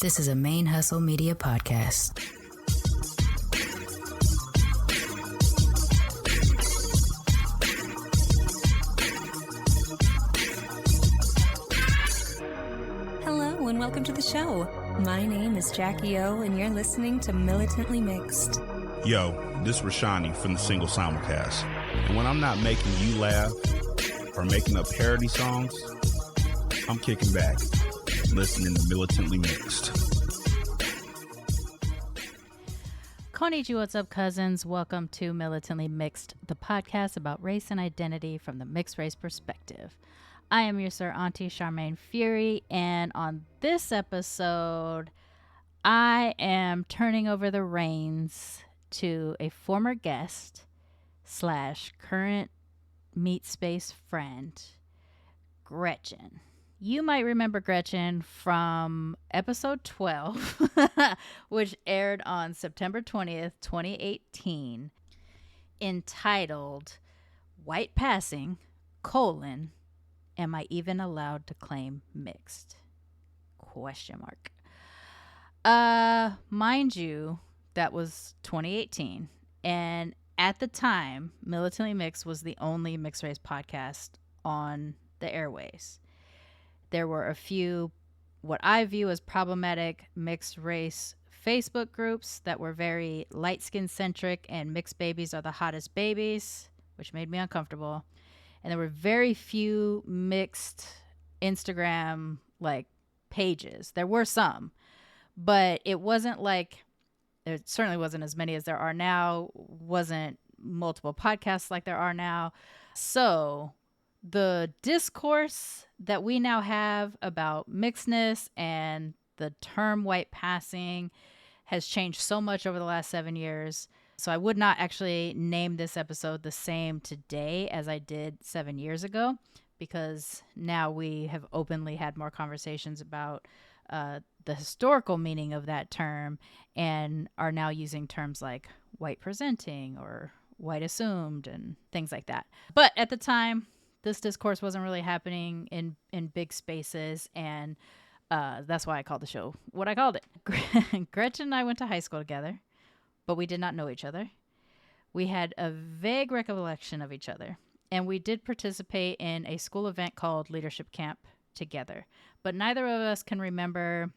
This is a Main Hustle Media podcast. Hello and welcome to the show. My name is Jackie O and you're listening to Militantly Mixed. Yo, this is Rashani from the Single Simulcast. And when I'm not making you laugh or making up parody songs, I'm kicking back, listening to Militantly Mixed. Konnichiwa, what's up, cousins? Welcome to Militantly Mixed, the podcast about race and identity from the mixed race perspective. I am your Sir Auntie Charmaine Fury, and on this episode, I am turning over the reins to a former guest / current Meat Space friend, Gretchen. You might remember Gretchen from episode 12, which aired on September 20th, 2018, entitled White Passing, Am I Even Allowed to Claim Mixed? ? Mind you, that was 2018, and at the time, Militantly Mixed was the only mixed race podcast on the airways. There were a few, what I view as problematic mixed race Facebook groups that were very light skin centric and mixed babies are the hottest babies, which made me uncomfortable. And there were very few mixed Instagram pages. There were some, but it wasn't there certainly wasn't as many as there are now, wasn't multiple podcasts like there are now. So the discourse that we now have about mixedness and the term white passing has changed so much over the last 7 years. So I would not actually name this episode the same today as I did 7 years ago, because now we have openly had more conversations about the historical meaning of that term and are now using terms like white presenting or white assumed and things like that. But at the time, this discourse wasn't really happening in big spaces, and that's why I called the show what I called it. Gretchen and I went to high school together, but we did not know each other. We had a vague recollection of each other, and we did participate in a school event called Leadership Camp together, but neither of us can remember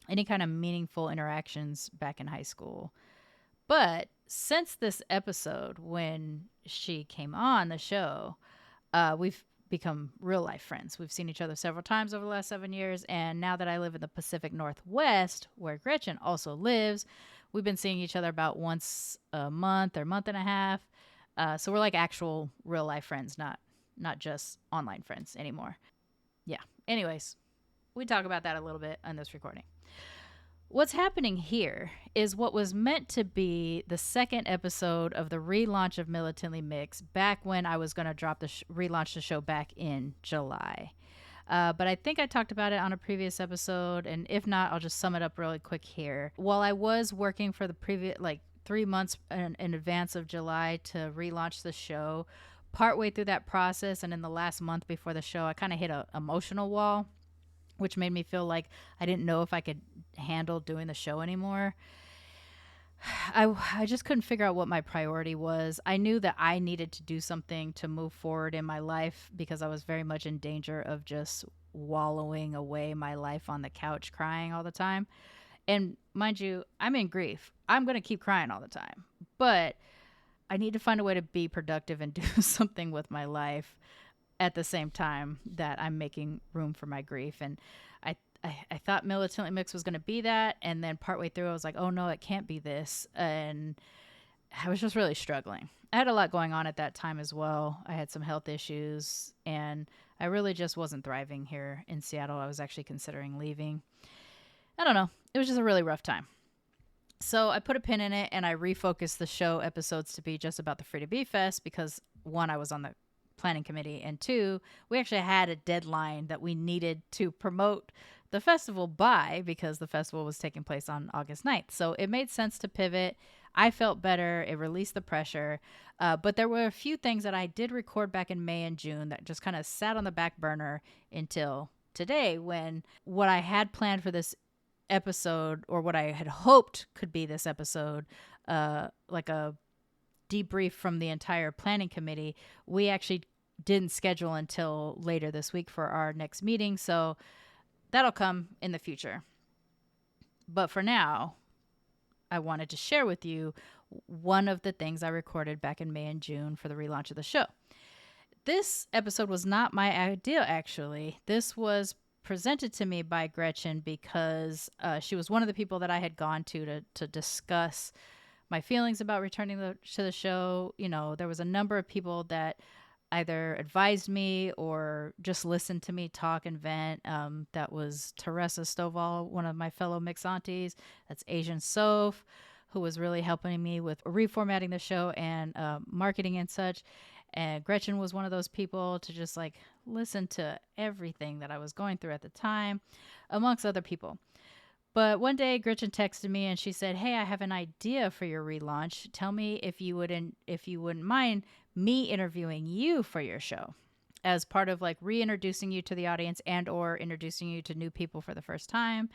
any kind of meaningful interactions back in high school. But since this episode, when she came on the show, we've become real life friends. We've seen each other several times over the last 7 years. And now that I live in the Pacific Northwest, where Gretchen also lives, we've been seeing each other about once a month or month and a half. So we're like actual real life friends, not just online friends anymore. Yeah. Anyways, we talk about that a little bit on this recording. What's happening here is what was meant to be the second episode of the relaunch of Militantly Mixed back when I was going to relaunch the show back in July. But I think I talked about it on a previous episode, and if not, I'll just sum it up really quick here. While I was working for the previous 3 months in advance of July to relaunch the show, partway through that process and in the last month before the show, I kind of hit an emotional wall, which made me feel like I didn't know if I could handle doing the show anymore. I just couldn't figure out what my priority was. I knew that I needed to do something to move forward in my life because I was very much in danger of just wallowing away my life on the couch crying all the time. And mind you, I'm in grief. I'm going to keep crying all the time. But I need to find a way to be productive and do something with my life at the same time that I'm making room for my grief. And I thought Militantly Mixed was going to be that. And then partway through, I was like, oh no, it can't be this. And I was just really struggling. I had a lot going on at that time as well. I had some health issues and I really just wasn't thriving here in Seattle. I was actually considering leaving. I don't know. It was just a really rough time. So I put a pin in it and I refocused the show episodes to be just about the Free to Be Fest because one, I was on the planning committee, and two, we actually had a deadline that we needed to promote the festival by because the festival was taking place on August 9th. So it made sense to pivot. I felt better. It released the pressure. But there were a few things that I did record back in May and June that just kind of sat on the back burner until today, when what I had planned for this episode, or what I had hoped could be this episode, like a debrief from the entire planning committee, we actually didn't schedule until later this week for our next meeting. So that'll come in the future. But for now, I wanted to share with you one of the things I recorded back in May and June for the relaunch of the show. This episode was not my idea, actually. This was presented to me by Gretchen because she was one of the people that I had gone to discuss my feelings about returning to the show. You know, there was a number of people that either advised me or just listened to me talk and vent. That was Teresa Stovall, one of my fellow mix aunties. That's Asian Soph, who was really helping me with reformatting the show and marketing and such. And Gretchen was one of those people to just like listen to everything that I was going through at the time, amongst other people. But one day Gretchen texted me and she said, "Hey, I have an idea for your relaunch. Tell me if you wouldn't mind me interviewing you for your show as part of like reintroducing you to the audience and or introducing you to new people for the first time."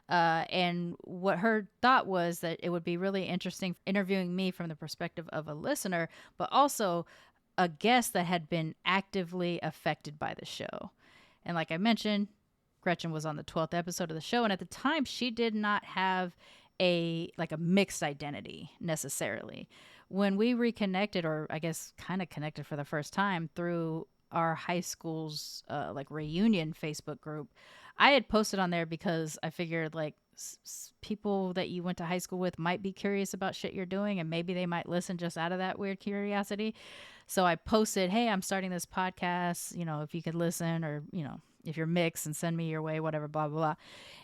And what her thought was that it would be really interesting interviewing me from the perspective of a listener, but also a guest that had been actively affected by the show. And like I mentioned, Gretchen was on the 12th episode of the show. And at the time, she did not have a mixed identity necessarily. When we reconnected, or I guess kind of connected for the first time through our high school's reunion Facebook group, I had posted on there because I figured like people that you went to high school with might be curious about shit you're doing, and maybe they might listen just out of that weird curiosity. So I posted, "Hey, I'm starting this podcast, you know, if you could listen, or, you know, if you're mixed and send me your way, whatever, blah, blah, blah."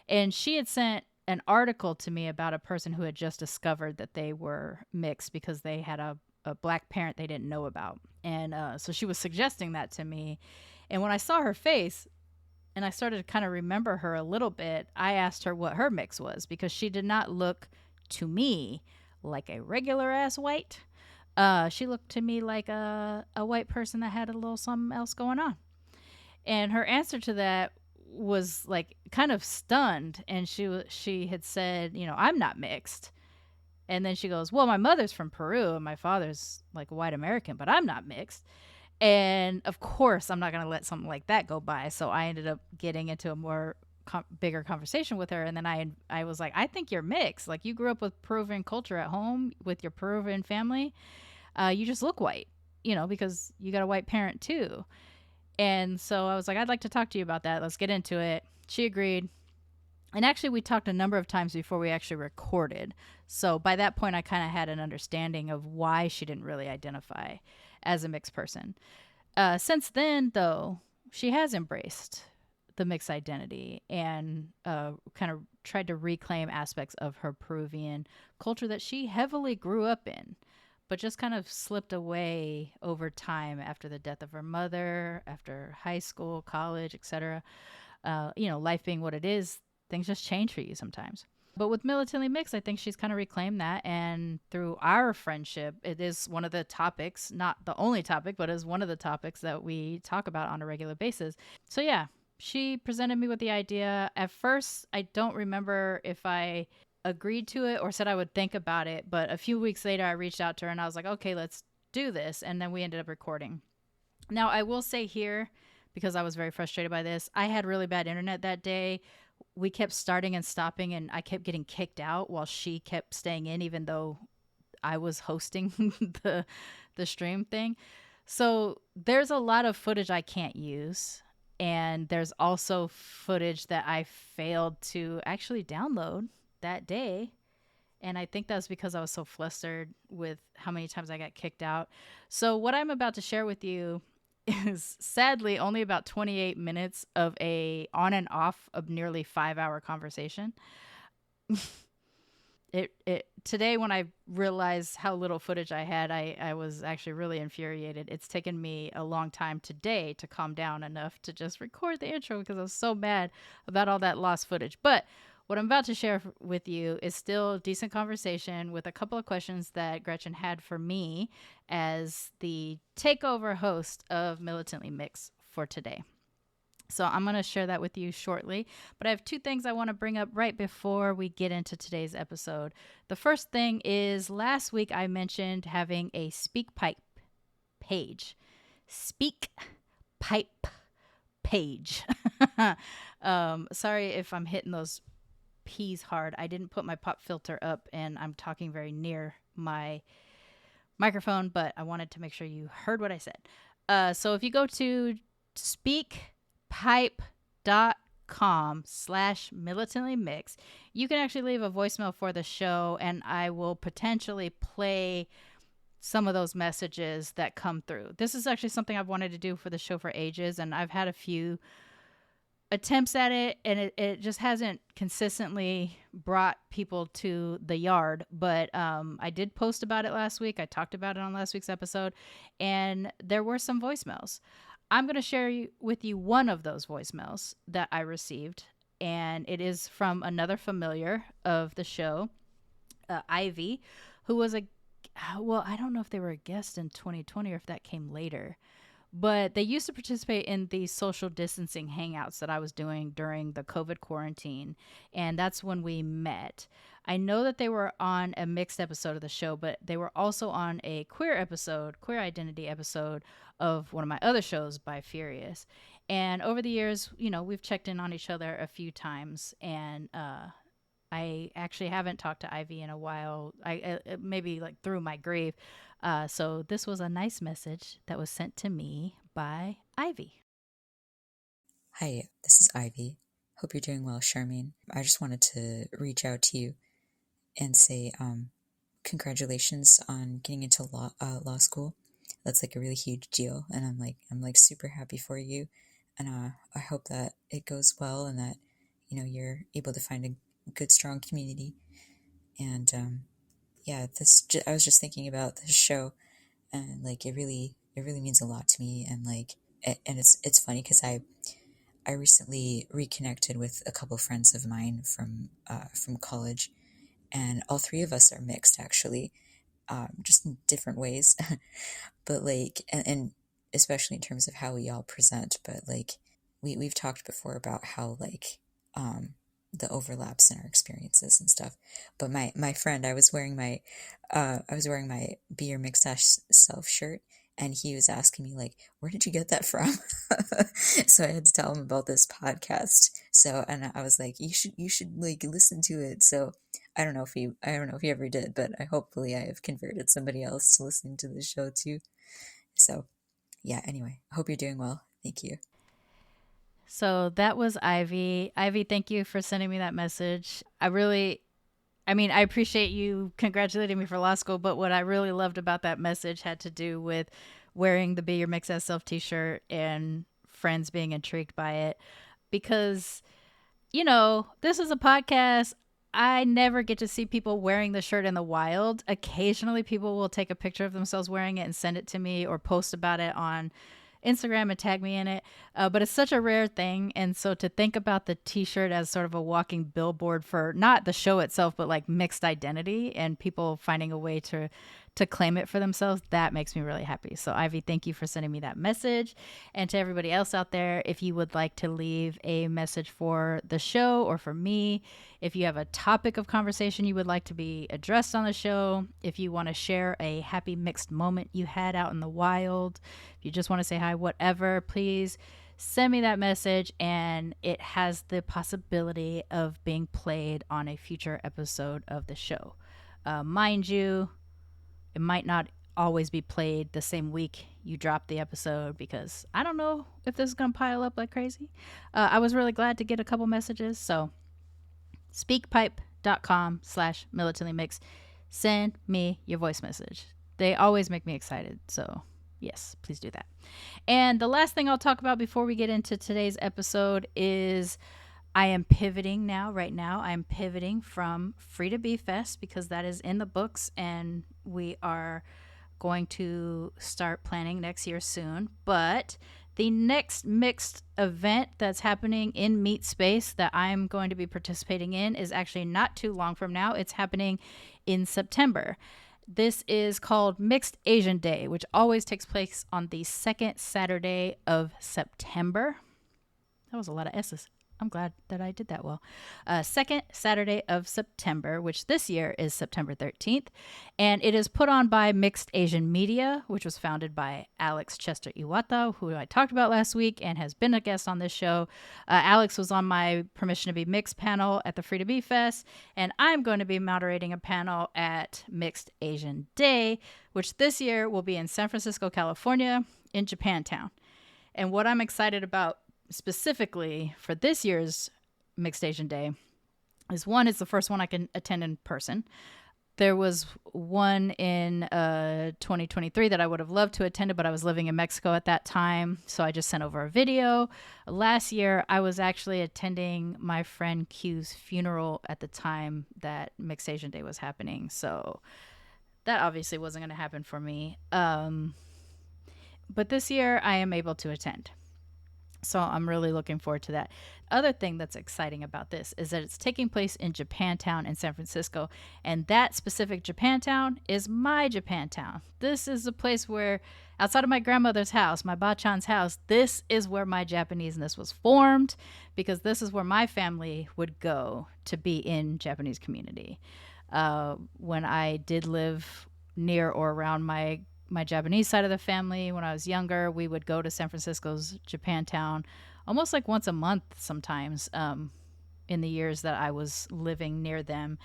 And she had sent an article to me about a person who had just discovered that they were mixed because they had a black parent they didn't know about. And so she was suggesting that to me. And when I saw her face and I started to kind of remember her a little bit, I asked her what her mix was, because she did not look to me like a regular ass white. She looked to me like a white person that had a little something else going on. And her answer to that was like kind of stunned. And she had said, you know, "I'm not mixed." And then she goes, "Well, my mother's from Peru and my father's like white American, but I'm not mixed." And of course, I'm not going to let something like that go by. So I ended up getting into a more bigger conversation with her. And then I was like, "I think you're mixed. Like, you grew up with Peruvian culture at home with your Peruvian family. You just look white, you know, because you got a white parent too." And so I was like, "I'd like to talk to you about that. Let's get into it." She agreed. And actually, we talked a number of times before we actually recorded. So by that point, I kind of had an understanding of why she didn't really identify as a mixed person. Since then, though, she has embraced the mixed identity and kind of tried to reclaim aspects of her Peruvian culture that she heavily grew up in, but just kind of slipped away over time after the death of her mother, after high school, college, etc. You know, life being what it is, things just change for you sometimes. But with Militantly Mixed, I think she's kind of reclaimed that. And through our friendship, it is one of the topics, not the only topic, but is one of the topics that we talk about on a regular basis. So yeah, she presented me with the idea. At first, I don't remember if I agreed to it or said I would think about it. But a few weeks later, I reached out to her and I was like, "Okay, let's do this." And then we ended up recording. Now, I will say here, because I was very frustrated by this, I had really bad internet that day. We kept starting and stopping, and I kept getting kicked out while she kept staying in, even though I was hosting the stream thing. So there's a lot of footage I can't use. And there's also footage that I failed to actually download that day. And I think that's because I was so flustered with how many times I got kicked out. So what I'm about to share with you is sadly only about 28 minutes of a on and off of nearly 5-hour conversation. Today, when I realized how little footage I had, I was actually really infuriated. It's taken me a long time today to calm down enough to just record the intro because I was so mad about all that lost footage. But what I'm about to share with you is still decent conversation with a couple of questions that Gretchen had for me as the takeover host of Militantly Mixed for today. So I'm going to share that with you shortly. But I have two things I want to bring up right before we get into today's episode. The first thing is last week I mentioned having a SpeakPipe page. SpeakPipe page. Sorry if I'm hitting those P's hard. I didn't put my pop filter up and I'm talking very near my microphone, but I wanted to make sure you heard what I said. So if you go to speakpipe.com/militantlymix, you can actually leave a voicemail for the show and I will potentially play some of those messages that come through. This is actually something I've wanted to do for the show for ages, and I've had a few attempts at it, and it just hasn't consistently brought people to the yard. But I did post about it last week. I talked about it on last week's episode, and there were some voicemails. I'm going to share with you one of those voicemails that I received, and it is from another familiar of the show, Ivy, who was I don't know if they were a guest in 2020 or if that came later. But they used to participate in the social distancing hangouts that I was doing during the COVID quarantine. And that's when we met. I know that they were on a mixed episode of the show, but they were also on a queer identity episode of one of my other shows, By Furious. And over the years, we've checked in on each other a few times. And I actually haven't talked to Ivy in a while. I maybe like through my grief. So this was a nice message that was sent to me by Ivy. Hi, this is Ivy. Hope you're doing well, Charmaine. I just wanted to reach out to you and say congratulations on getting into law school. That's like a really huge deal, and I'm super happy for you. And I hope that it goes well and that you're able to find a good, strong community. And I was just thinking about this show, and like it really means a lot to me. And it's funny because I recently reconnected with a couple friends of mine from college, and all three of us are mixed actually, just in different ways, but and especially in terms of how we all present. But we've talked before about how the overlaps in our experiences and stuff. But my friend, I was wearing my Be Your Mixed Self shirt, and he was asking me where did you get that from? So I had to tell him about this podcast. So, and I was like, you should listen to it. So I don't know if he ever did, but hopefully I have converted somebody else to listening to the show too. So yeah, anyway, I hope you're doing well. Thank you. So that was Ivy. Ivy, thank you for sending me that message. I appreciate you congratulating me for law school, but what I really loved about that message had to do with wearing the Be Your Mixed As Self t-shirt and friends being intrigued by it. Because, this is a podcast. I never get to see people wearing the shirt in the wild. Occasionally people will take a picture of themselves wearing it and send it to me or post about it on Instagram and tag me in it, but it's such a rare thing. And so to think about the t-shirt as sort of a walking billboard for not the show itself, but mixed identity and people finding a way to claim it for themselves, that makes me really happy. So Ivy, thank you for sending me that message. And to everybody else out there, if you would like to leave a message for the show or for me, if you have a topic of conversation you would like to be addressed on the show, if you want to share a happy mixed moment you had out in the wild, if you just want to say hi, whatever, please send me that message, and it has the possibility of being played on a future episode of the show. Mind you, it might not always be played the same week you drop the episode because I don't know if this is going to pile up like crazy. I was really glad to get a couple messages. So speakpipe.com/militantlymix. Send me your voice message. They always make me excited. So yes, please do that. And the last thing I'll talk about before we get into today's episode is I am pivoting now. Right now, I'm pivoting from Free to Be Fest because that is in the books and we are going to start planning next year soon. But the next mixed event that's happening in Meet Space that I'm going to be participating in is actually not too long from now. It's happening in September. This is called Mixed Asian Day, which always takes place on the second Saturday of September. That was a lot of S's. I'm glad that I did that well. Second Saturday of September, which this year is September 13th. And it is put on by Mixed Asian Media, which was founded by Alex Chester Iwata, who I talked about last week and has been a guest on this show. Alex was on my Permission to Be Mixed panel at the Free to Be Fest. And I'm going to be moderating a panel at Mixed Asian Day, which this year will be in San Francisco, California, in Japantown. And what I'm excited about specifically for this year's Mixed Asian Day is one, it's the first one I can attend in person. There was one in 2023 that I would have loved to attend, but I was living in Mexico at that time, so I just sent over a video. Last year, I was actually attending my friend Q's funeral at the time that Mixed Asian Day was happening, so that obviously wasn't going to happen for me. But this year, I am able to attend. So I'm really looking forward to that. Other thing that's exciting about this is that it's taking place in Japantown in San Francisco. And that specific Japantown is my Japantown. This is the place where, outside of my grandmother's house, my bachan's house, this is where my Japaneseness was formed, because this is where my family would go to be in Japanese community. When I did live near or around my Japanese side of the family, when I was younger, we would go to San Francisco's Japantown almost like once a month sometimes in the years that I was living near them.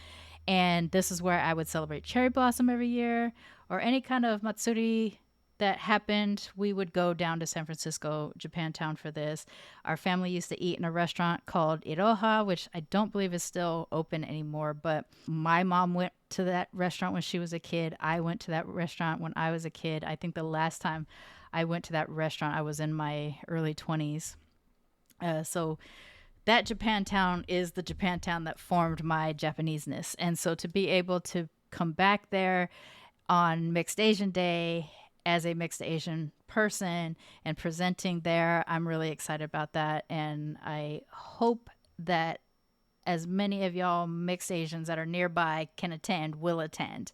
And this is where I would celebrate Cherry Blossom every year, or any kind of Matsuri that happened. We would go down to San Francisco, Japantown for this. Our family used to eat in a restaurant called Iroha, which I don't believe is still open anymore, but my mom went to that restaurant when she was a kid. I went to that restaurant when I was a kid. I think the last time I went to that restaurant, I was in my early 20s. So that Japantown is the Japantown that formed my Japaneseness. And so to be able to come back there on Mixed Asian Day as a Mixed Asian person and presenting there, I'm really excited about that. And I hope that as many of y'all Mixed Asians that are nearby can attend, will attend.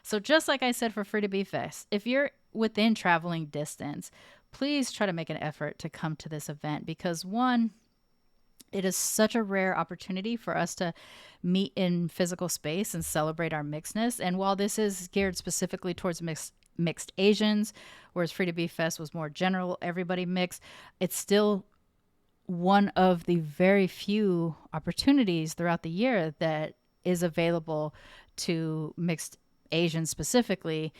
So just like I said for Free to Be Fest, if you're within traveling distance, please try to make an effort to come to this event, because one, it is such a rare opportunity for us to meet in physical space and celebrate our mixedness. And while this is geared specifically towards mixed Asians, whereas Free to Be Fest was more general, everybody mixed, it's still one of the very few opportunities throughout the year that is available to mixed Asians specifically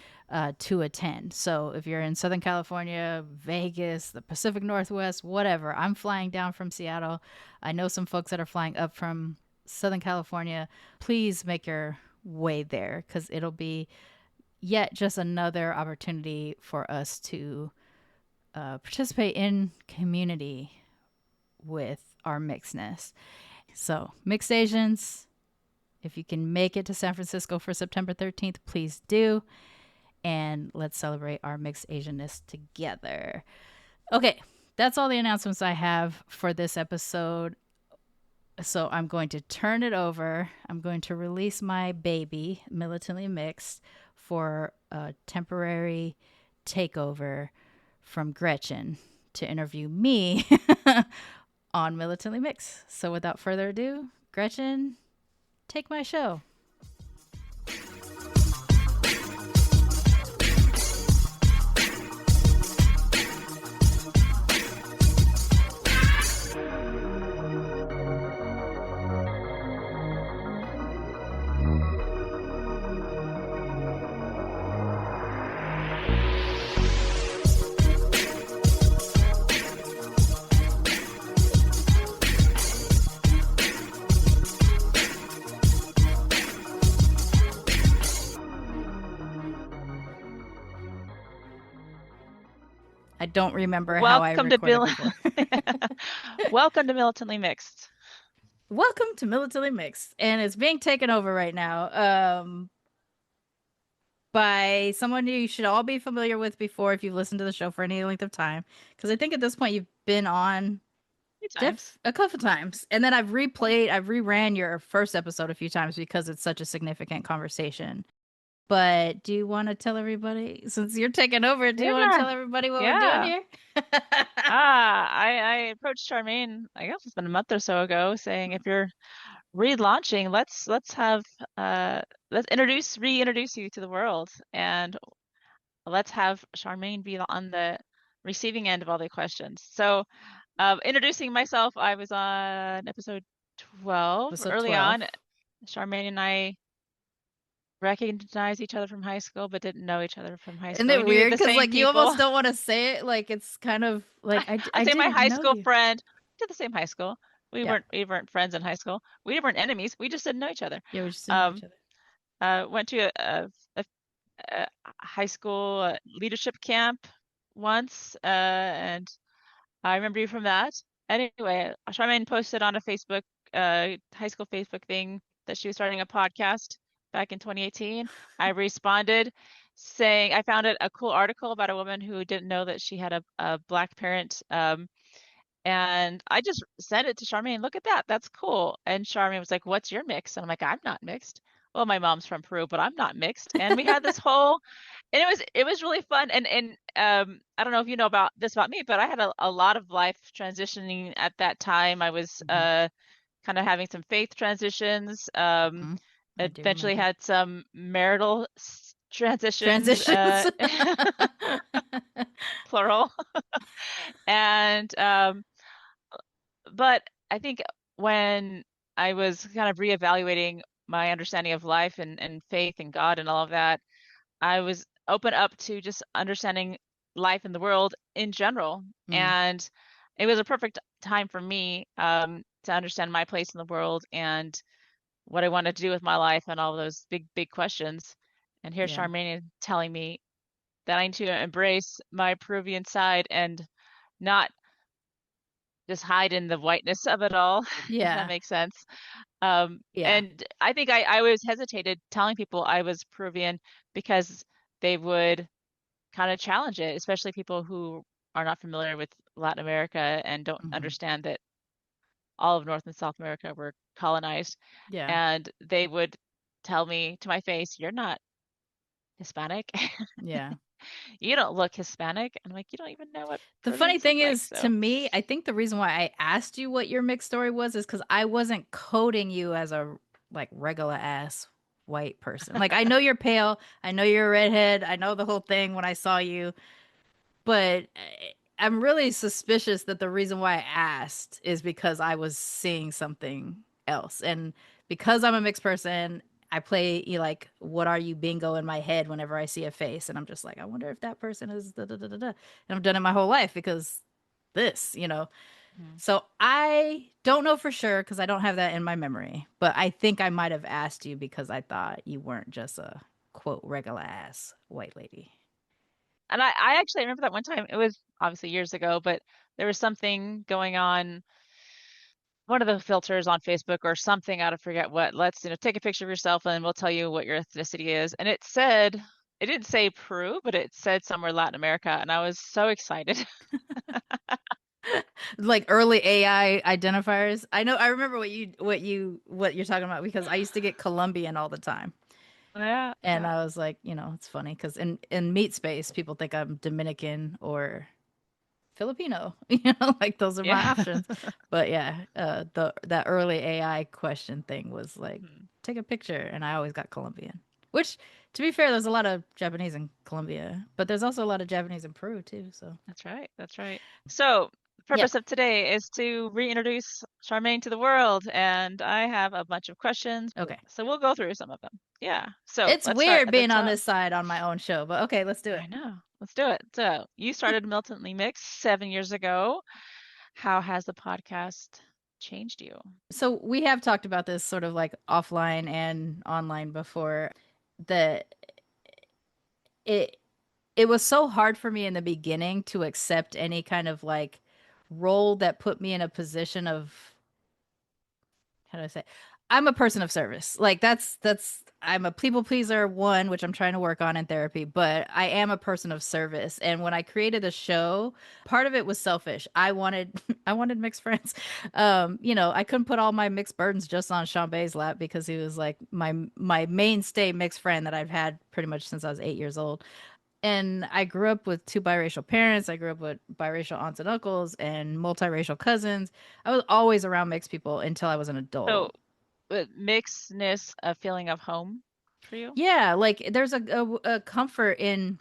to attend. So if you're in Southern California, Vegas, the Pacific Northwest, whatever, I'm flying down from Seattle. I know some folks that are flying up from Southern California. Please make your way there, because it'll be yet just another opportunity for us to participate in community with our mixedness. So Mixed Asians, if you can make it to San Francisco for September 13th, please do. And let's celebrate our Mixed Asianness together. Okay, that's all the announcements I have for this episode. So I'm going to turn it over. I'm going to release my baby, Militantly Mixed, for a temporary takeover from Gretchen to interview me on Militantly Mixed. So without further ado, Gretchen, take my show. I don't remember how I recorded before. Welcome to Militantly Mixed. Welcome to Militantly Mixed. And it's being taken over right now by someone you should all be familiar with before if you've listened to the show for any length of time. Because I think at this point you've been on a couple times. And then I've reran your first episode a few times because it's such a significant conversation. But do you want to tell everybody, since you're taking over, do you want to Yeah. tell everybody what we're doing Yeah. here? I approached Charmaine, I guess it's been a month or so ago, saying if you're relaunching, let's have let's reintroduce you to the world, and let's have Charmaine be on the receiving end of all the questions. So, introducing myself, I was on episode 12 Episode early 12. on. Charmaine and I recognized each other from high school, but didn't know each other from high Isn't school. We it knew weird? the Because, same like, you people. almost don't want to say it. Like, it's kind of like, I I say my didn't high know school you. friend did the same high school. Yeah. We weren't friends in high school. We weren't enemies. We just didn't know each other. Yeah, we just didn't know Um, each other. Went to a high school leadership camp once, and I remember you from that. Anyway, Charmaine posted on a Facebook, high school Facebook thing that she was starting a podcast back in 2018. I responded saying I found it a cool article about a woman who didn't know that she had a black parent. And I just sent it to Charmaine. Look at that. That's cool. And Charmaine was like, "What's your mix?" And I'm like, "I'm not mixed." Well, my mom's from Peru, but I'm not mixed. And we had this whole, and it was really fun. And I don't know if you know about this about me, but I had a lot of life transitioning at that time. I was kind of having some faith transitions. I do Eventually remember. had some marital transitions, Transitions. plural. And but I think when I was kind of reevaluating my understanding of life and faith and God and all of that, I was open up to just understanding life in the world in general. Mm, And it was a perfect time for me to understand my place in the world and what I wanted to do with my life and all those big questions. And here's yeah. Charmaine telling me that I need to embrace my Peruvian side and not just hide in the whiteness of it all, if that Yeah. makes sense. Yeah. And I think I always hesitated telling people I was Peruvian because they would kind of challenge it, especially people who are not familiar with Latin America and don't Hmm. understand that all of North and South America were colonized. Yeah. And they would tell me to my face, "You're not Hispanic. Yeah. You don't look Hispanic." And I'm like, "You don't even know what The funny Peruvians look thing like." is, to So, me, I think the reason why I asked you what your mixed story was is because I wasn't coding you as a like regular ass white person. Like I know you're pale, I know you're a redhead, I know the whole thing when I saw you, but I'm really suspicious that the reason why I asked is because I was seeing something else. And because I'm a mixed person, I play like what are you bingo in my head whenever I see a face, and I'm just like, I wonder if that person is da da da da da. And I've done it my whole life because this. mhm. So I don't know for sure because I don't have that in my memory, but I think I might have asked you because I thought you weren't just a quote regular ass white lady. And I actually remember that one time, it was obviously years ago, but there was something going on, one of the filters on Facebook or something, I don't forget what. Let's, take a picture of yourself and we'll tell you what your ethnicity is. And it didn't say Peru, but it said somewhere Latin America. And I was so excited. Like early AI identifiers. I remember what you're talking about because I used to get Colombian all the time. Yeah, And yeah. I was like, it's funny because in meat space, people think I'm Dominican or Filipino. Like those are my Yeah. options. But yeah, that early AI question thing was like, Mhm. take a picture, and I always got Colombian. Which, to be fair, there's a lot of Japanese in Colombia, but there's also a lot of Japanese in Peru too. So That's right. That's right. So, the yeah, purpose of today is to reintroduce Charmaine to the world, and I have a bunch of questions. okay. So we'll go through some of them. Yeah. So It's let's start weird at the being on top. this side on my own show, but okay, let's do it. I know. Let's do it. So you started Militantly Mixed 7 years ago. How has the podcast changed you? So we have talked about this sort of like offline and online before. That it it was so hard for me in the beginning to accept any kind of like role that put me in a position of, how do I say? I'm a person of service. Like that's I'm a people pleaser one, which I'm trying to work on in therapy, but I am a person of service. And when I created a show, part of it was selfish. I wanted I wanted mixed friends. I couldn't put all my mixed burdens just on Sean Bay's lap because he was like my mainstay mixed friend that I've had pretty much since I was 8 years old. And I grew up with two biracial parents. I grew up with biracial aunts and uncles and multiracial cousins. I was always around mixed people until I was an So adult. mixedness, a feeling of home for you? Yeah, like there's a comfort in,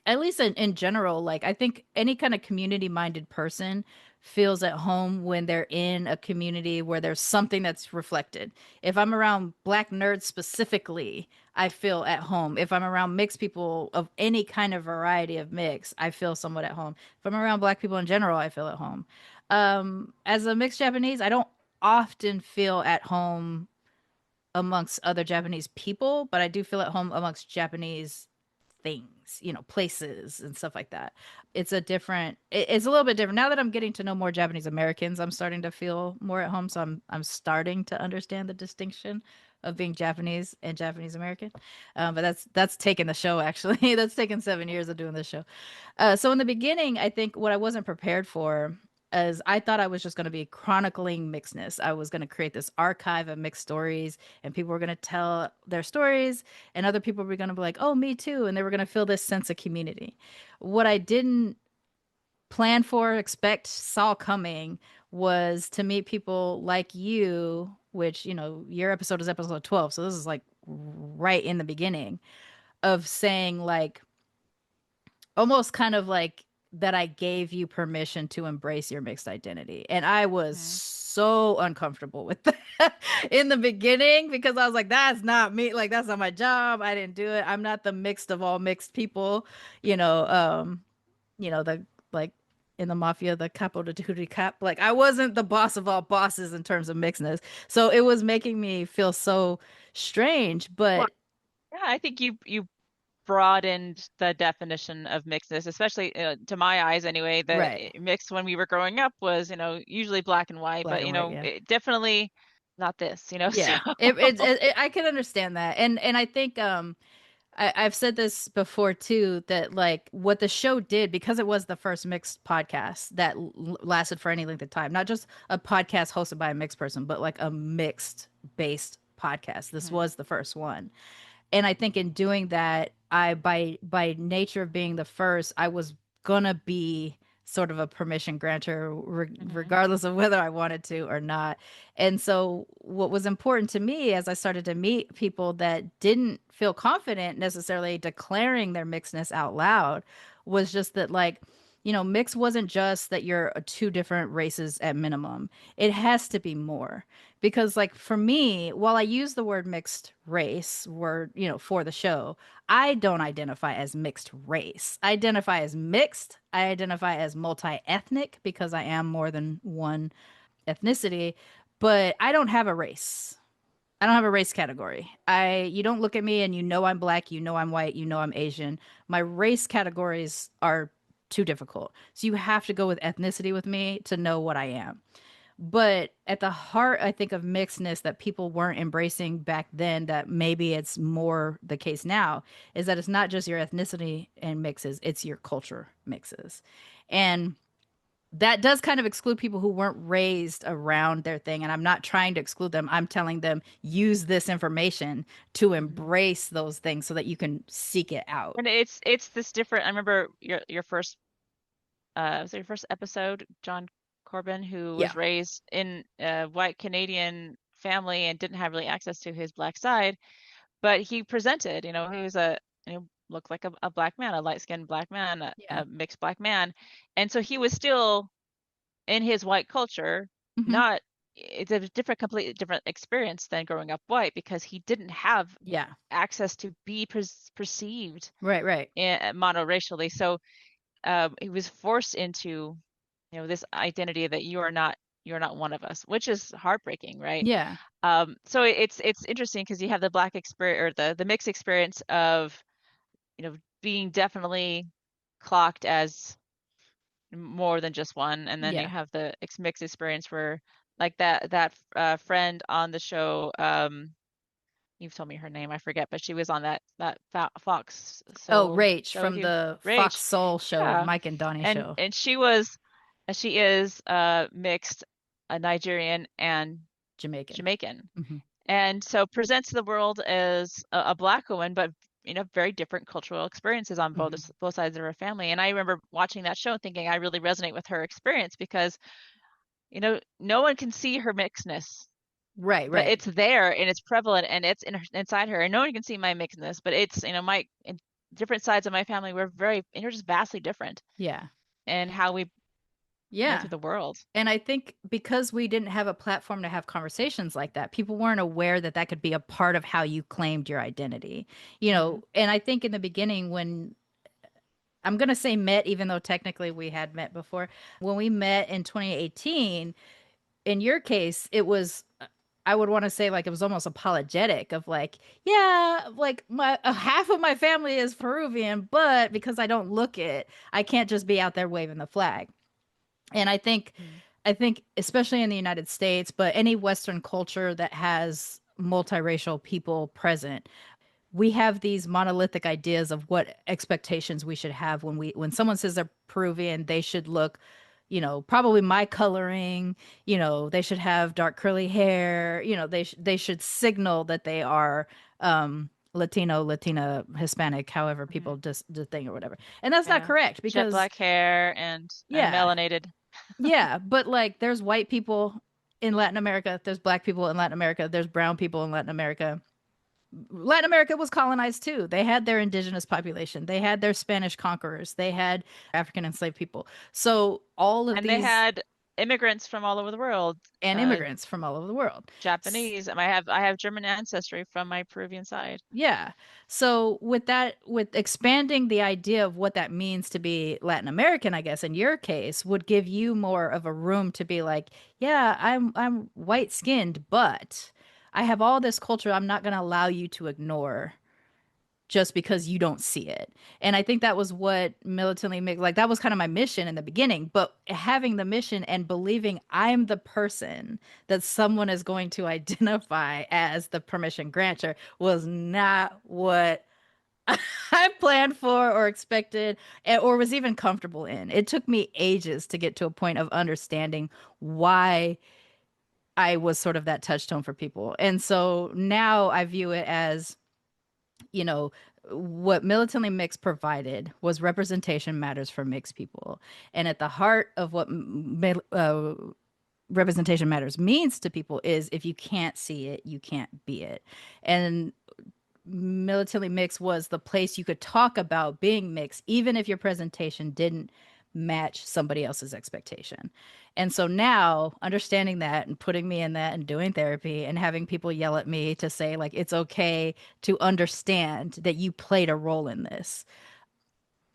at least in general, like I think any kind of community minded person feels at home when they're in a community where there's something that's reflected. If I'm around black nerds specifically, I feel at home. If I'm around mixed people of any kind of variety of mix, I feel somewhat at home. If I'm around black people in general, I feel at home. As a mixed Japanese, I don't often feel at home amongst other Japanese people, but I do feel at home amongst Japanese things, places and stuff like that. It's a little bit different. Now that I'm getting to know more Japanese Americans, I'm starting to feel more at home. So I'm starting to understand the distinction of being Japanese and Japanese American. But that's taken the show actually. That's taken 7 years of doing this show. So in the beginning, I think what I wasn't prepared for is I thought I was just going to be chronicling mixedness. I was going to create this archive of mixed stories, and people were going to tell their stories, and other people were going to be like, "Oh, me too," and they were going to feel this sense of community. What I didn't plan for, expect, saw coming was to meet people like you, which your episode is episode 12, so this is like right in the beginning of saying like almost kind of like that I gave you permission to embrace your mixed identity. And I was Hmm. so uncomfortable with that in the beginning because I was like, that's not me. Like, that's not my job. I didn't do it. I'm not the mixed of all mixed people. You know, the like in the mafia, the capo de tutti cap. Like, I wasn't the boss of all bosses in terms of mixedness. So it was making me feel so strange. Well, But yeah, I think you broadened the definition of mixedness, especially to my eyes anyway. The right. mix when we were growing up was, usually black and white, Black but and white, yeah. it definitely not this, so Yeah, I can understand that, and I think I've said this before too that like what the show did because it was the first mixed podcast that lasted for any length of time, not just a podcast hosted by a mixed person, but like a mixed based podcast. This Mhm. was the first one, and I think in doing that, I by nature of being the first, I was gonna be sort of a permission grantor Mhm. regardless of whether I wanted to or not. And so what was important to me as I started to meet people that didn't feel confident necessarily declaring their mixedness out loud was just that like mix wasn't just that you're two different races at minimum. It has to be more because like for me, while I use the word mixed race word for the show, I don't identify as mixed race. I identify as mixed. I identify as multi-ethnic because I am more than one ethnicity, but I don't have a race. I don't have a race category. You don't look at me and I'm black, I'm white, I'm Asian. My race categories are too difficult. So you have to go with ethnicity with me to know what I am. But at the heart, I think of mixedness that people weren't embracing back then, that maybe it's more the case now, is that it's not just your ethnicity and mixes, it's your culture mixes. And that does kind of exclude people who weren't raised around their thing. And I'm not trying to exclude them. I'm telling them use this information to Mhm. embrace those things so that you can seek it out. And it's this different. I remember your first was it your first episode, John Corbin, who Yeah. was raised in a white Canadian family and didn't have really access to his black side, but he presented, he was looked like a black man, a light-skinned black man, Yeah. a mixed black man. And so he was still in his white culture, Hmm. not it's a completely different experience than growing up white because he didn't have Yeah. access to be perceived Right. Right. monoracially. So he was forced into, this identity that you're not one of us, which is heartbreaking, right? Yeah. So it's interesting because you have the black experience or the mixed experience of, being definitely clocked as more than just one, and then you Yeah. have the mixed experience where like that friend on the show. You've told me her name, I forget, but she was on that Fox Oh, Soul Rach show with from you. the Fox Rach, Soul show, yeah, Mike and Donnie show. and she is mixed, Nigerian and Jamaican. Jamaican, Hmm. and so presents the world as a black woman, but very different cultural experiences on Hmm. both sides of her family. And I remember watching that show and thinking I really resonate with her experience because no one can see her mixedness, Right, but right. it's there and it's prevalent and it's inside her, and no one can see my mixedness, but it's my in different sides of my family. We're just vastly different Yeah. in how we move Yeah. through the world. And I think because we didn't have a platform to have conversations like that, people weren't aware that that could be a part of how you claimed your identity. Hmm. And I think in the beginning, when I'm going to say met, even though technically we had met before, when we met in 2018, in your case, it was, I would want to say like it was almost apologetic of like, yeah, like my half of my family is Peruvian, but because I don't look it, I can't just be out there waving the flag. And I think especially in the United States, but any Western culture that has multiracial people present, we have these monolithic ideas of what expectations we should have when someone says they're Peruvian, they should look, probably my coloring, they should have dark curly hair, they should signal that they are Latino, Latina, Hispanic, however Hmm. people just the thing or whatever. And that's not Yeah, correct jet because black hair and yeah, melanated. yeah, but like there's white people in Latin America, there's black people in Latin America, there's brown people in Latin America. Latin America was colonized too. They had their indigenous population, they had their Spanish conquerors, they had African enslaved people. So all of And they these had immigrants from all over the world, and immigrants from all over the world. Japanese. I have German ancestry from my Peruvian side. Yeah. So with that, with expanding the idea of what that means to be Latin American, I guess in your case, would give you more of a room to be like, yeah, I'm white skinned, but I have all this culture I'm not going to allow you to ignore just because you don't see it. And I think that was what Militantly Mixed, like that was kind of my mission in the beginning, but having the mission and believing I'm the person that someone is going to identify as the permission grantor was not what I planned for or expected or was even comfortable in. It took me ages to get to a point of understanding why I was sort of that touchstone for people. And so now I view it as, you know, what Militantly Mixed provided was representation matters for mixed people. And at the heart of what representation matters means to people is if you can't see it, you can't be it. And Militantly Mixed was the place you could talk about being mixed, even if your presentation didn't match somebody else's expectation. And so now, understanding that and putting me in that and doing therapy and having people yell at me to say, like, it's okay to understand that you played a role in this,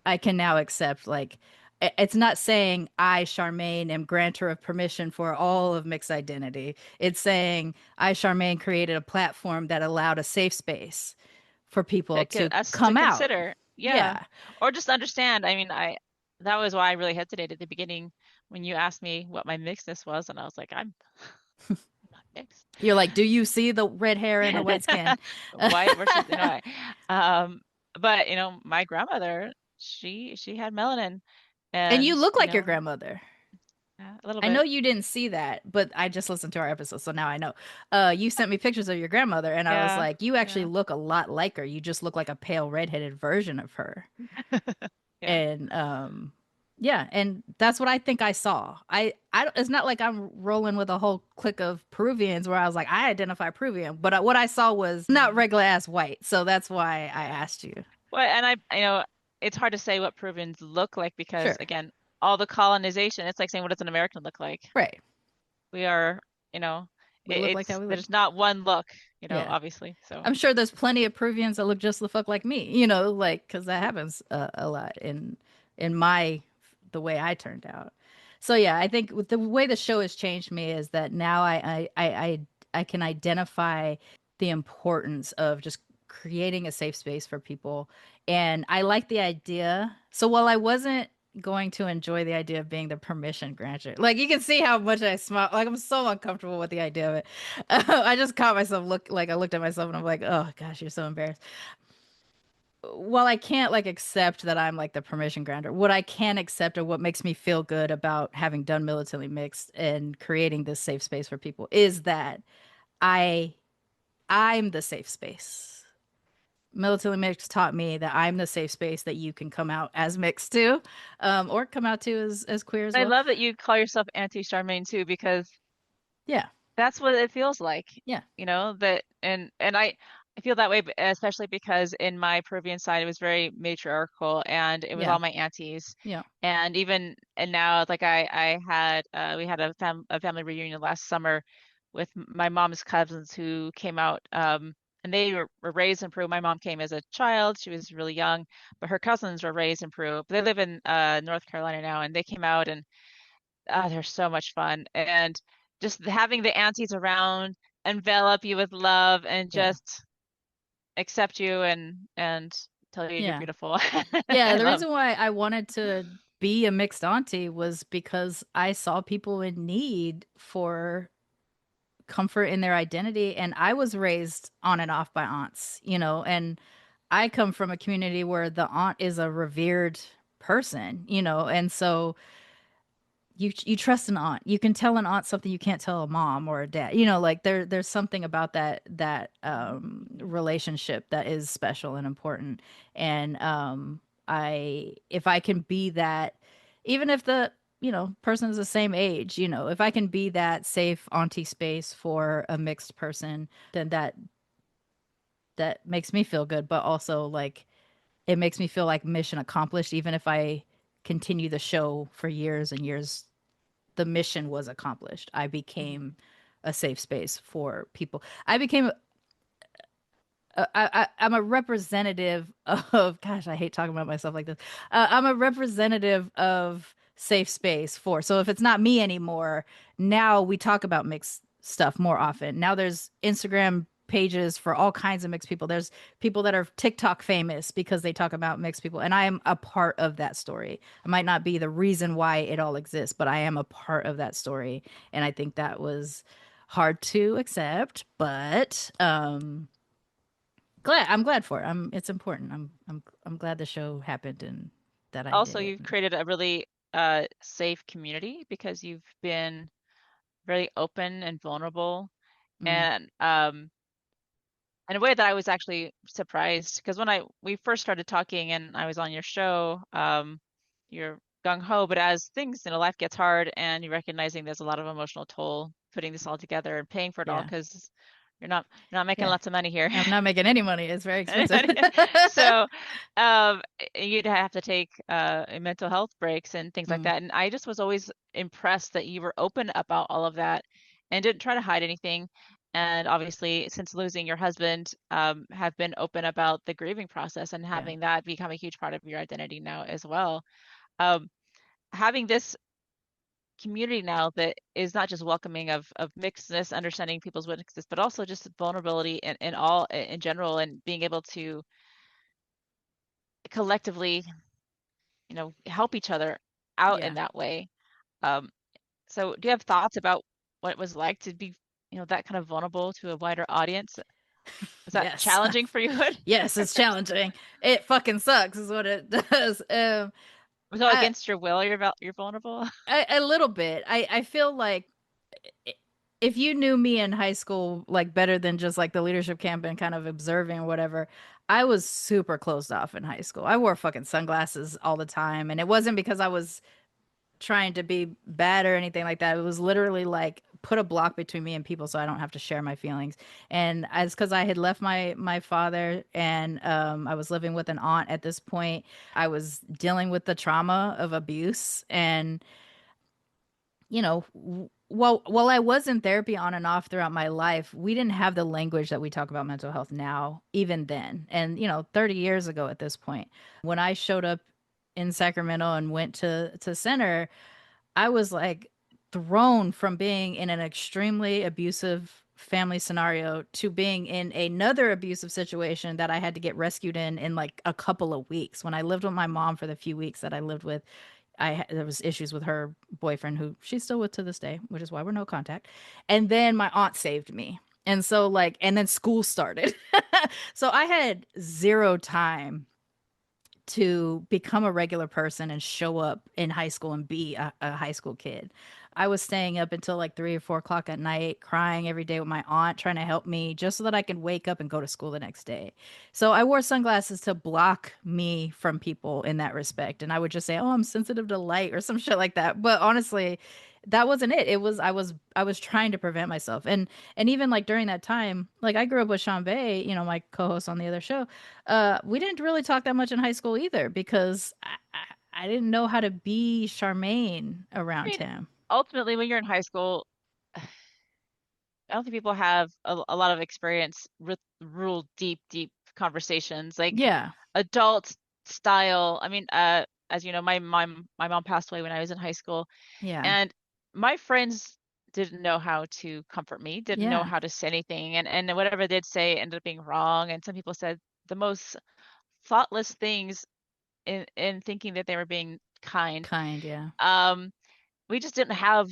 I can now accept, like, it's not saying I, Charmaine, am grantor of permission for all of mixed identity. It's saying I, Charmaine, created a platform that allowed a safe space for people That to could us to come out. consider. Yeah. Yeah. Or just understand. I mean, I that was why I really hesitated at the beginning when you asked me what my mixedness was, and I was like, I'm not mixed. You're like, do you see the red hair and the white skin? White versus, um, but my grandmother, she had melanin, And you and look like your grandmother. a little I know bit. you didn't see that, but I just listened to our episode, so now I know. You sent me pictures of your grandmother, and I was Yeah, like, you actually yeah, look a lot like her. You just look like a pale redheaded version of her. yeah. And yeah, and that's what I think I saw. It's not like I'm rolling with a whole clique of Peruvians where I was like, I identify Peruvian, but what I saw was not Mm, regular ass white. So that's why I yeah. asked you. Well, and it's hard to say what Peruvians look like because Sure. again, all the colonization, it's like saying what does an American look like? Right. We are, you know, We look like how we look. there's not one look, Yeah. obviously. So I'm sure there's plenty of Peruvians that look just the fuck like me, like because that happens a lot in my the way I turned out. So yeah, I think with the way the show has changed me is that now I can identify the importance of just creating a safe space for people, and I like the idea. So while I wasn't going to enjoy the idea of being the permission granter. Like you can see how much I smile. Like I'm so uncomfortable with the idea of it. I just caught myself I looked at myself and I'm like, oh gosh, you're so embarrassed. While I can't like accept that I'm like the permission granter, what I can accept or what makes me feel good about having done Militantly Mixed and creating this safe space for people is that I I'm the safe space. Militantly Mixed taught me that I'm the safe space that you can come out as mixed too, or come out to as queer as I well. love that you call yourself anti-Charmaine too, because Yeah, that's what it feels like, yeah, that and I feel that way, especially because in my Peruvian side it was very matriarchal and it was yeah, all my aunties. yeah, And now like I had we had a family reunion last summer with my mom's cousins who came out, and they were raised in Peru. My mom came as a child. She was really young, but her cousins were raised in Peru. But they live in North Carolina now, and they came out, and they're so much fun. And just having the aunties around envelop you with love and yeah, just accept you and tell you you're yeah. beautiful. Yeah, I the love. reason why I wanted to be a mixed auntie was because I saw people in need for comfort in their identity. And I was raised on and off by aunts, and I come from a community where the aunt is a revered person, and so you trust an aunt. You can tell an aunt something you can't tell a mom or a dad. Like there's something about that relationship that is special and important. And I if I can be that, even if the person is the same age, if I can be that safe auntie space for a mixed person, then that makes me feel good. But also like it makes me feel like mission accomplished, even if I continue the show for years and years. The mission was accomplished. I became a safe space for people. I became I'm a representative of, gosh, I hate talking about myself like this. I'm a representative of safe space for. So if it's not me anymore, now we talk about mixed stuff more often. Now there's Instagram pages for all kinds of mixed people. There's people that are TikTok famous because they talk about mixed people. And I am a part of that story. I might not be the reason why it all exists, but I am a part of that story. And I think that was hard to accept, but I'm glad for it. It's important. I'm glad the show happened and that I did Also, it. you've created a really safe community because you've been very open and vulnerable, Mm, and in a way that I was actually surprised, because when we first started talking and I was on your show, you're gung ho, but as things life gets hard and you're recognizing there's a lot of emotional toll putting this all together and paying for it all, yeah. because you're not making Yeah. lots of money here. I'm not making any money. It's very expensive. So you'd have to take mental health breaks and things like Mm, that. And I just was always impressed that you were open about all of that and didn't try to hide anything. And obviously, since losing your husband, have been open about the grieving process and yeah. having that become a huge part of your identity now as well. Um, Having this community now that is not just welcoming of mixedness, understanding people's weaknesses, but also just vulnerability in all in general, and being able to collectively, help each other out in Yeah. that way. Um, so do you have thoughts about what it was like to be, that kind of vulnerable to a wider audience? Was that Yes. challenging for you? Yes, it's challenging. It fucking sucks is what it does. So I, against your will, you're vulnerable? a little bit. I feel like if you knew me in high school like better than just like the leadership camp and kind of observing or whatever, I was super closed off in high school. I wore fucking sunglasses all the time, and it wasn't because I was trying to be bad or anything like that. It was literally like put a block between me and people so I don't have to share my feelings. And it's because I had left my father, and I was living with an aunt at this point. I was dealing with the trauma of abuse, and while I was in therapy on and off throughout my life, we didn't have the language that we talk about mental health now, even then. And 30 years ago at this point, when I showed up in Sacramento and went to center, I was like thrown from being in an extremely abusive family scenario to being in another abusive situation that I had to get rescued in like a couple of weeks. When I lived with my mom for the few weeks that I lived with, there was issues with her boyfriend, who she's still with to this day, which is why we're no contact. And then my aunt saved me. And so like, and then school started. So I had zero time to become a regular person and show up in high school and be a high school kid. I was staying up until like 3 or 4 o'clock at night, crying every day with my aunt, trying to help me just so that I could wake up and go to school the next day. So I wore sunglasses to block me from people in that respect. And I would just say, "Oh, I'm sensitive to light," or some shit like that. But honestly, that wasn't it. It was I was trying to prevent myself. And even like during that time, like I grew up with Sean Bay, my co-host on the other show. We didn't really talk that much in high school either because I didn't know how to be Charmaine I around mean, him. ultimately, when you're in high school, I don't think people have a lot of experience with real deep conversations, like Yeah. adult style. I mean, as you know, my mom passed away when I was in high school, Yeah. and my friends didn't know how to comfort me, didn't know Yeah. how to say anything, and whatever they'd say ended up being wrong. And some people said the most thoughtless things in thinking that they were being kind. Kind, yeah. Um, we just didn't have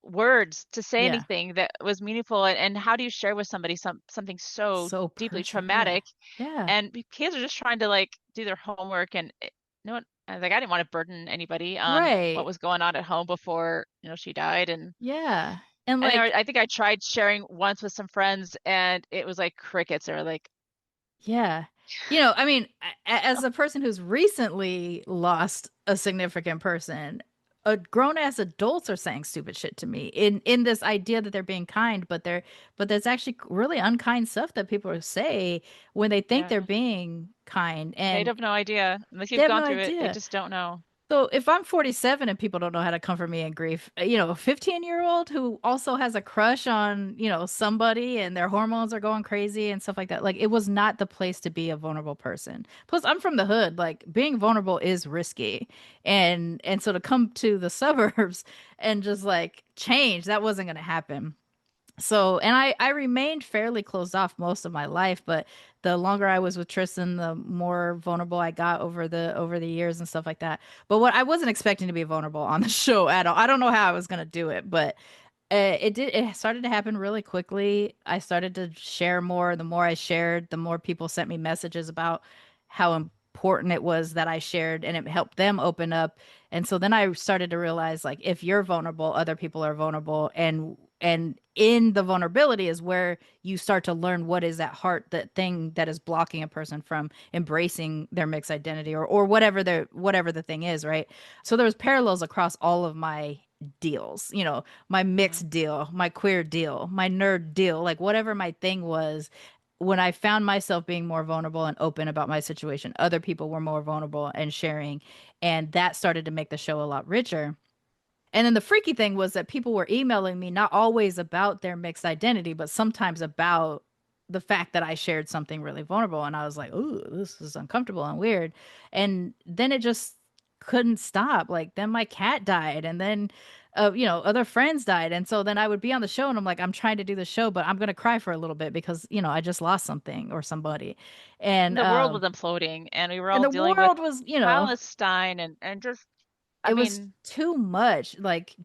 words to say Yeah. anything that was meaningful. And how do you share with somebody something so So deeply personal. Yeah. traumatic? Yeah. And kids are just trying to like do their homework, and you know what? Like I didn't want to burden anybody on what Right. was going on at home before she died. And Yeah. And I think like, I tried sharing once with some friends, and it was like crickets. They were like, yeah. I mean, as a person who's recently lost a significant person, grown ass adults are saying stupid shit to me in this idea that they're being kind, but there's actually really unkind stuff that people say when they think they're yeah, being kind, they and have no idea unless they you've have no gone through it. They idea. just don't know. So if I'm 47 and people don't know how to comfort me in grief, a 15-year-old who also has a crush on, somebody and their hormones are going crazy and stuff like that, like it was not the place to be a vulnerable person. Plus, I'm from the hood. Like being vulnerable is risky. And so to come to the suburbs and just like change, that wasn't going to happen. So, and I remained fairly closed off most of my life, but the longer I was with Tristan, the more vulnerable I got over the years and stuff like that. But what I wasn't expecting to be vulnerable on the show at all. I don't know how I was gonna do it, but it started to happen really quickly. I started to share more. The more I shared, the more people sent me messages about how important it was that I shared, and it helped them open up. And so then I started to realize, like, if you're vulnerable, other people are vulnerable, and in the vulnerability is where you start to learn what is at heart, that thing that is blocking a person from embracing their mixed identity, or whatever the thing is, right? So there was parallels across all of my deals, my Mhm. mixed deal, my queer deal, my nerd deal, like whatever my thing was. When I found myself being more vulnerable and open about my situation, other people were more vulnerable and sharing, and that started to make the show a lot richer. And then the freaky thing was that people were emailing me not always about their mixed identity, but sometimes about the fact that I shared something really vulnerable. And I was like, ooh, this is uncomfortable and weird. And then it just couldn't stop. Like, then my cat died. And then, other friends died. And so then I would be on the show and I'm like, I'm trying to do the show, but I'm going to cry for a little bit because, I just lost something or somebody. And, The world was imploding, and we were and all the dealing with world was, Palestine, and just, I it was mean, too much. Like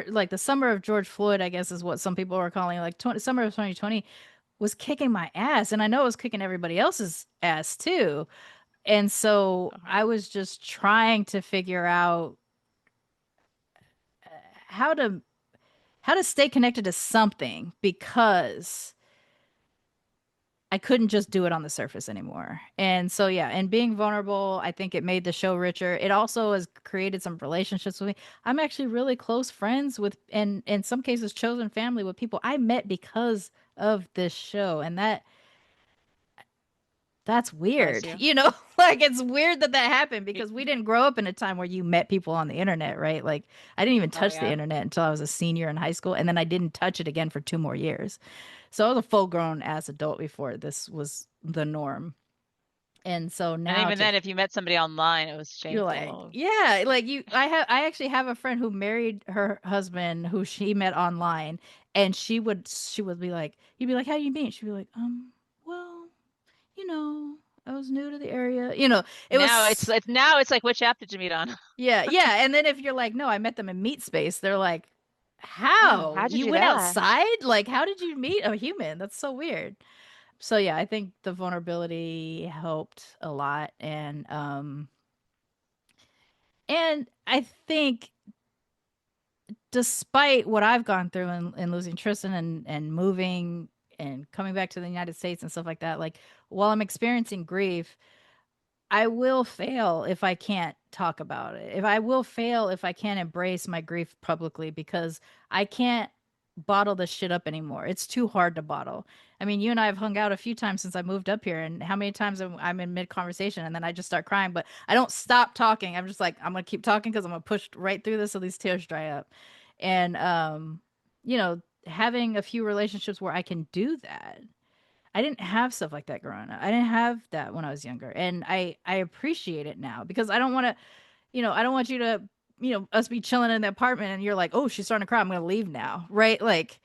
like the summer of George Floyd, I guess is what some people are calling, like summer of 2020 was kicking my ass, and I know it was kicking everybody else's ass too. And so uh-huh. I was just trying to figure out how to stay connected to something, because I couldn't just do it on the surface anymore. And so, yeah, and being vulnerable, I think it made the show richer. It also has created some relationships with me. I'm actually really close friends with, and in some cases, chosen family with people I met because of this show. And that's Bless weird, you. like it's weird that happened because we didn't grow up in a time where you met people on the internet, right? Like I didn't even Oh touch the yeah. internet until I was a senior in high school, and then I didn't touch it again for 2 more years. So I was a full grown ass adult before this was the norm. And so And now even to then, if you met somebody online, it was you're like, shameful. yeah, like I actually have a friend who married her husband who she met online, and she would be like, you'd be like, how do you meet? She'd be like, well, you know, I was new to the area. You know, now it's like, which app did you meet on? Yeah. And then if you're like, no, I met them in Meet Space, they're like, Oh, how? how'd you You do went that? outside? Like, how did you meet a human? That's so weird. So yeah, I think the vulnerability helped a lot. And I think despite what I've gone through in losing Tristan and moving and coming back to the United States and stuff like that, like while I'm experiencing grief, I will fail if I can't talk about it. If I will fail if I can't embrace my grief publicly because I can't bottle this shit up anymore. It's too hard to bottle. I mean, you and I have hung out a few times since I moved up here, and how many times I'm in mid conversation and then I just start crying, but I don't stop talking. I'm just like, I'm gonna keep talking because I'm gonna push right through this so these tears dry up. And you know, having a few relationships where I can do that. I didn't have stuff like that growing up. I didn't have that when I was younger. And I appreciate it now because I don't want to, you know, I don't want you to, you know, us be chilling in the apartment and you're like, oh, she's starting to cry. I'm going to leave now. Right. Like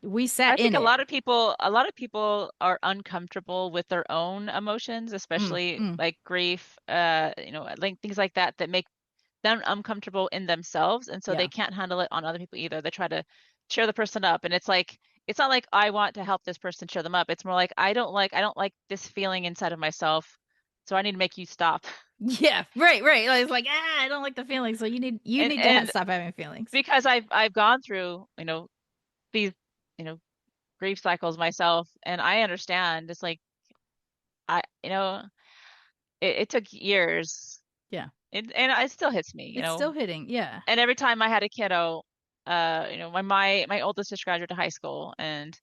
we I sat think in it. a lot of people are uncomfortable with their own emotions, Mm, especially mm, like grief, you know, like things like that make them uncomfortable in themselves, and so they yeah. can't handle it on other people either. They try to cheer the person up, and it's like it's not like I want to help this person cheer them up. It's more like I don't like this feeling inside of myself, so I need to make you stop. Yeah. Right. Right. Like, it's like, I don't like the feelings. So you And need to and stop having feelings. because I've gone through, you know, these, you know, grief cycles myself, and I understand. It's like you know, it took years. Yeah. And it still hits me, you It's know. still hitting. Yeah. And every time I had a kiddo, you know, my oldest just graduated high school, and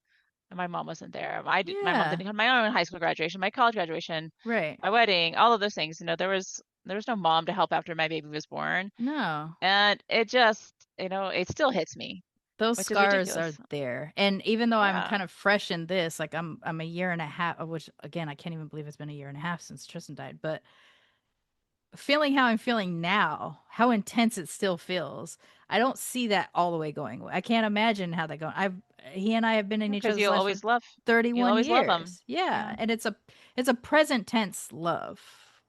my mom wasn't there. My mom Yeah. didn't have my own high school graduation, my college graduation, Right. my wedding, all of those things. You know, there was no mom to help after my baby was born, No. and it just, you know, it still hits me, Those which is scars are ridiculous. there. And even though I'm Yeah. kind of fresh in this, like I'm a year and a half, which again, I can't even believe it's been a year and a half since Tristan died, but feeling how I'm feeling now, how intense it still feels. I don't see that all the way going away. I can't imagine how that going. He and I have been in each Because other's lives for you'll 31 always love them. years. Yeah, Yeah. and it's a present tense love,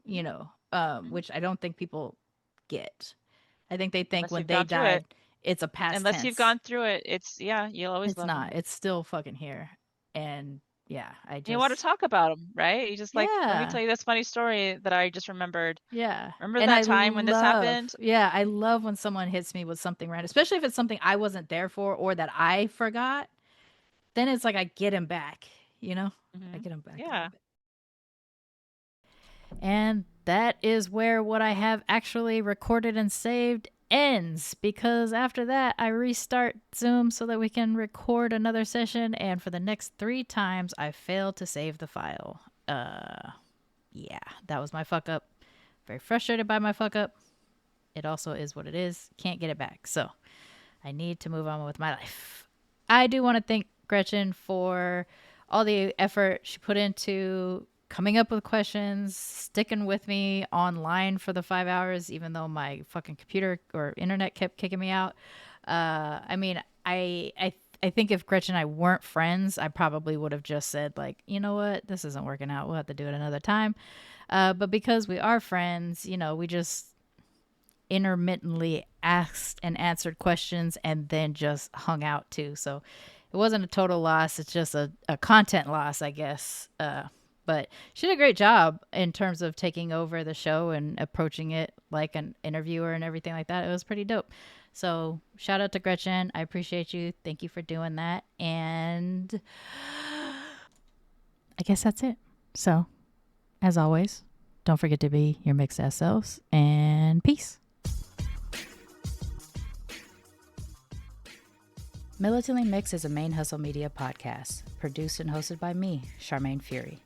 you know, Mhm. which I don't think people get. I think they think Unless when you've they gone through it. died, it's a past Unless you've tense. gone through it, it's, yeah, you'll always It's love not. them. It's still fucking here. And yeah, You want to talk about them, right? You just like, let me yeah, tell you this funny story that I just remembered. yeah. Remember And that time when this happened? I love when someone hits me with something random, especially if it's something I wasn't there for or that I forgot. Then it's like I get him back, you know? I Hmm. get him back a little Yeah. bit. And that is where what I have actually recorded and saved ends because after that I restart Zoom so that we can record another session, and for the next 3 times I failed to save the file. Yeah, that was my fuck up. Very frustrated by my fuck up. It also is what it is. Can't get it back. So I need to move on with my life. I do want to thank Gretchen for all the effort she put into coming up with questions, sticking with me online for the 5 hours, even though my fucking computer or internet kept kicking me out. I mean, I think if Gretchen and I weren't friends, I probably would have just said like, you know what, this isn't working out. We'll have to do it another time. But because we are friends, you know, we just intermittently asked and answered questions and then just hung out too. So it wasn't a total loss. It's just a content loss, I guess. But she did a great job in terms of taking over the show and approaching it like an interviewer and everything like that. It was pretty dope. So shout out to Gretchen. I appreciate you. Thank you for doing that. And I guess that's it. So as always, don't forget to be your mixed ass selves, and peace. Militantly Mixed is a Main Hustle Media podcast, produced and hosted by me, Charmaine Fury.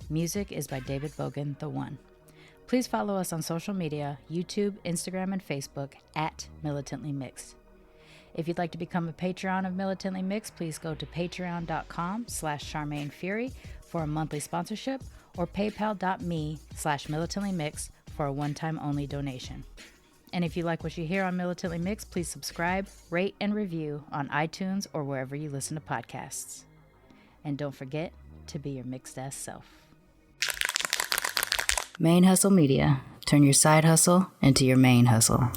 Music is by David Bogan, The One. Please follow us on social media, YouTube, Instagram, and Facebook at Militantly Mixed. If you'd like to become a Patreon of Militantly Mixed, please go to patreon.com/Charmaine Fury for a monthly sponsorship, or paypal.me/militantlymixed for a one-time only donation. And if you like what you hear on Militantly Mixed, please subscribe, rate, and review on iTunes or wherever you listen to podcasts. And don't forget to be your mixed ass self. Main Hustle Media. Turn your side hustle into your main hustle.